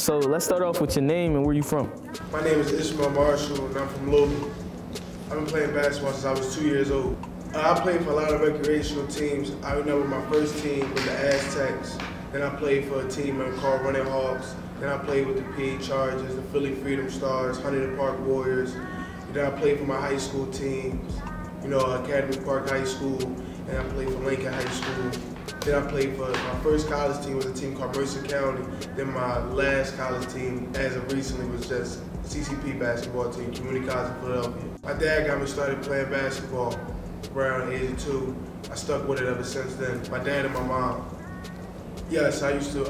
So let's start off with your name and where you from. My name is Ishmael Marshall and I'm from Logan. I've been playing basketball since I was 2 years old. I played for a lot of recreational teams. I remember my first team was the Aztecs. Then I played for a team called Running Hawks. Then I played with the PA Chargers, the Philly Freedom Stars, Huntington Park Warriors. Then I played for my high school teams, Academy Park High School, and I played for Lincoln High School. Then I played for my first college team was a team called Mercer County. Then my last college team, as of recently, was just CCP basketball team, Community College of Philadelphia. My dad got me started playing basketball around the age of 2. I stuck with it ever since then. My dad and my mom. Yes, I used to.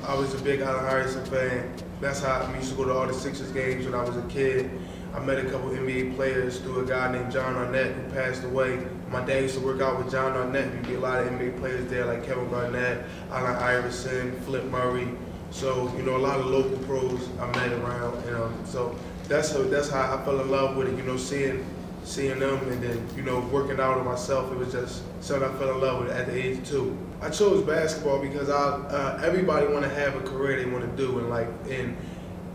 I was a big Allen Iverson fan. That's how I used to go to all the Sixers games when I was a kid. I met a couple NBA players through a guy named John Arnett who passed away. My dad used to work out with John Arnett. You'd be a lot of NBA players there like Kevin Garnett, Allen Iverson, Flip Murray. So, a lot of local pros I met around. So that's how I fell in love with it, seeing them and then, working out on myself. It was just something I fell in love with at the age of 2. I chose basketball because everybody want to have a career they want to do and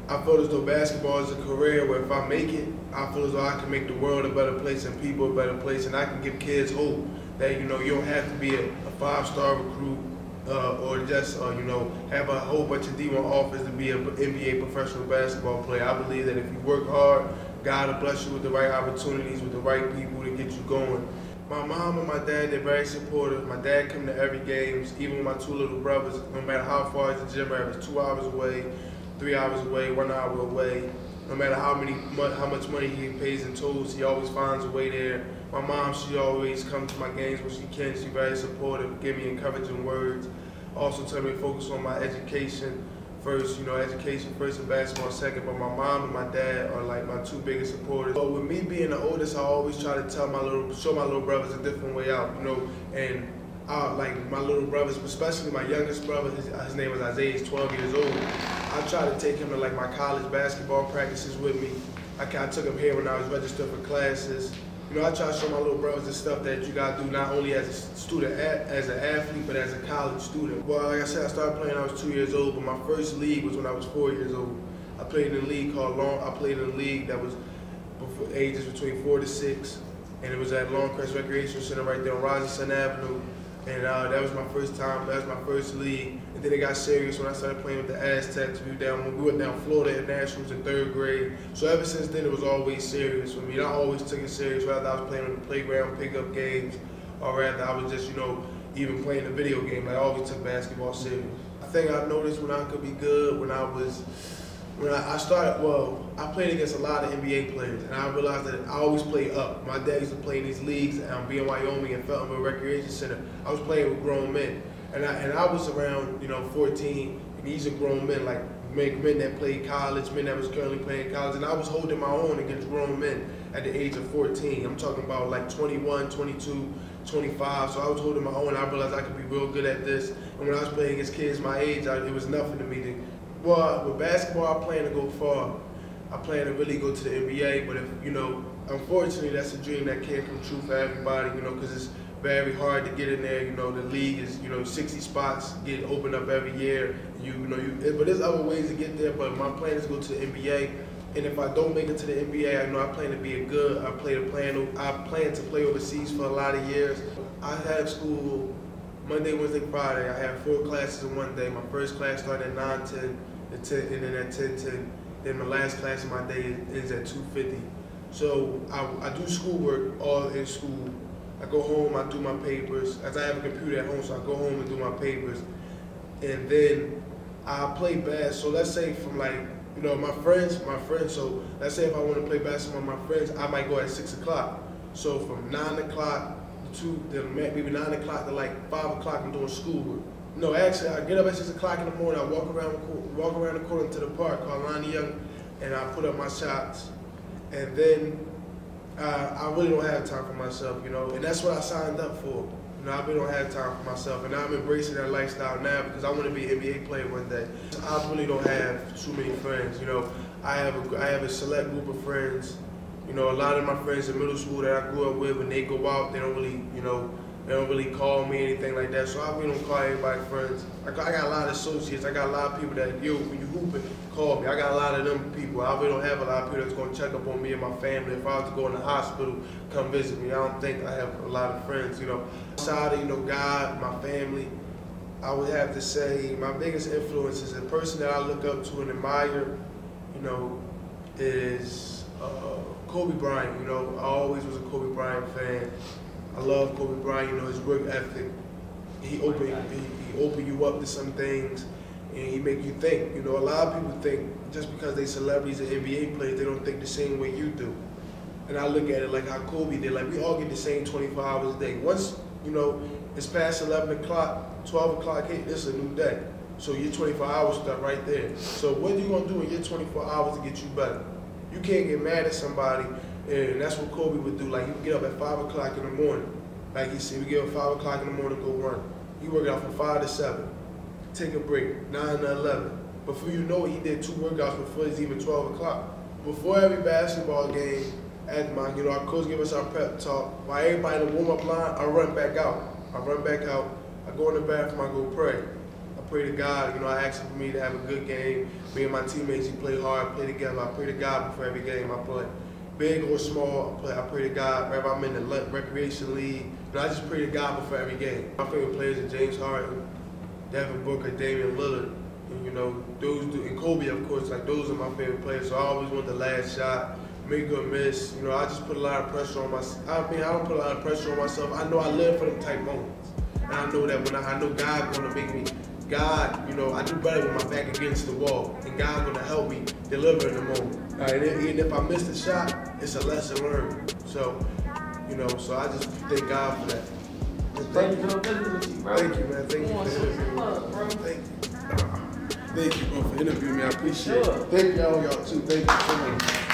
I feel as though basketball is a career where if I make it, I feel as though I can make the world a better place and people a better place, and I can give kids hope that you don't have to be a 5-star recruit or just have a whole bunch of D1 offers to be an NBA professional basketball player. I believe that if you work hard, God will bless you with the right opportunities, with the right people to get you going. My mom and my dad, they're very supportive. My dad came to every games, even with my 2 little brothers, no matter how far the gym is, 2 hours away, 3 hours away, 1 hour away. No matter how much money he pays in tolls, he always finds a way there. My mom, she always comes to my games when she can. She's very supportive, give me encouraging words. Also tell me to focus on my education first, education first and basketball second. But my mom and my dad are like my 2 biggest supporters. But with me being the oldest, I always try to show my little brothers a different way out, and like my little brothers, especially my youngest brother, his name is Isaiah, he's 12 years old. I try to take him to like my college basketball practices with me. I took him here when I was registered for classes. I try to show my little brothers the stuff that you gotta do not only as a student, as an athlete, but as a college student. Well, like I said, I started playing when I was 2 years old, but my first league was when I was 4 years old. I played in a league that was for ages between 4 to 6, and it was at Longcrest Recreation Center right there on Rogerson Avenue. And that was my first time, that was my first league. And then it got serious when I started playing with the Aztecs. We went down Florida at Nationals in 3rd grade. So ever since then, it was always serious for me. I always took it serious, whether I was playing on the playground, pickup games, or rather I was just, even playing a video game. I always took basketball serious. I think I noticed when I could be good when I started, I played against a lot of NBA players, and I realized that I always play up. My dad used to play in these leagues, being Wyoming and Feltonville Recreation Center. I was playing with grown men, and I was around, 14, and these are grown men, like men that played college, men that was currently playing college, and I was holding my own against grown men at the age of 14. I'm talking about like 21, 22, 25, so I was holding my own. I realized I could be real good at this, and when I was playing against kids my age, it was nothing to me. Well, with basketball, I plan to go far. I plan to really go to the NBA, but unfortunately, that's a dream that can't come true for everybody, because it's very hard to get in there. The league is, 60 spots get opened up every year. But there's other ways to get there, but my plan is to go to the NBA. And if I don't make it to the NBA, I plan to be I plan to play overseas for a lot of years. I have school Monday, Wednesday, Friday. I have 4 classes in one day. My first class started at 9:10, and then at 10:10. Then my last class of my day is at 2:50. So I do schoolwork all in school. I go home, I do my papers. As I have a computer at home, so I go home and do my papers. And then I play bass. So let's say from my friends, so let's say if I want to play basketball with my friends, I might go at 6 o'clock. So from 9 o'clock then maybe 9 o'clock to like 5 o'clock, I'm doing schoolwork. No, actually, I get up at 6 o'clock in the morning, I walk around the corner to the park called Lonnie Young, and I put up my shots. And then I really don't have time for myself, and that's what I signed up for. I really don't have time for myself, and I'm embracing that lifestyle now because I want to be an NBA player one day. I really don't have too many friends, I have a select group of friends. A lot of my friends in middle school that I grew up with, when they go out, they don't really, They don't really call me anything like that, so I really don't call everybody friends. I got a lot of associates. I got a lot of people that, yo, when you hooping, call me. I got a lot of them people. I really don't have a lot of people that's gonna check up on me and my family. If I was to go in the hospital, come visit me. I don't think I have a lot of friends, you know. Outside of, you know, God, my family, I would have to say my biggest influence is a person that I look up to and admire, you know, is Kobe Bryant. You know, I always was a Kobe Bryant fan. I love Kobe Bryant, you know, his work ethic. He open you up to some things, and he make you think. You know, a lot of people think just because they celebrities and NBA players, they don't think the same way you do. And I look at it like how Kobe did. Like, we all get the same 24 hours a day. Once, you know, it's past 11 o'clock, 12 o'clock hit, it's a new day. So your 24 hours start right there. So what are you gonna do in your 24 hours to get you better? You can't get mad at somebody. And that's what Kobe would do. Like, he would get up at 5 o'clock in the morning. Like he said, we get up at 5 o'clock in the morning, go run. He worked out from 5 to 7. Take a break, 9 to 11. Before you know it, he did 2 workouts before it's even 12 o'clock. Before every basketball game, at my, you know, our coach give us our prep talk. While everybody in the warm-up line, I run back out. I go in the bathroom, I go pray. I pray to God, you know, I ask him for me to have a good game. Me and my teammates, we play hard, play together. I pray to God before every game I play. Big or small, I pray to God. Wherever I'm in the recreation league, but I just pray to God before every game. My favorite players are James Harden, Devin Booker, Damian Lillard, and, you know, and Kobe, of course. Like, those are my favorite players. So I always want the last shot, make or miss. You know, I just put a lot of pressure on myself. I mean, I don't put a lot of pressure on myself. I know I live for them type moments, and I know that when I know God's gonna make me. God, you know, I do better with my back against the wall, and God's gonna help me deliver in the moment. All right, and if I miss the shot, it's a lesson learned. So, you know, so I just thank God for that. Thank you, bro. Thank you, man. Thank you for interviewing me. Thank you, bro, for interviewing me. I appreciate it. Thank y'all too. Thank you so much.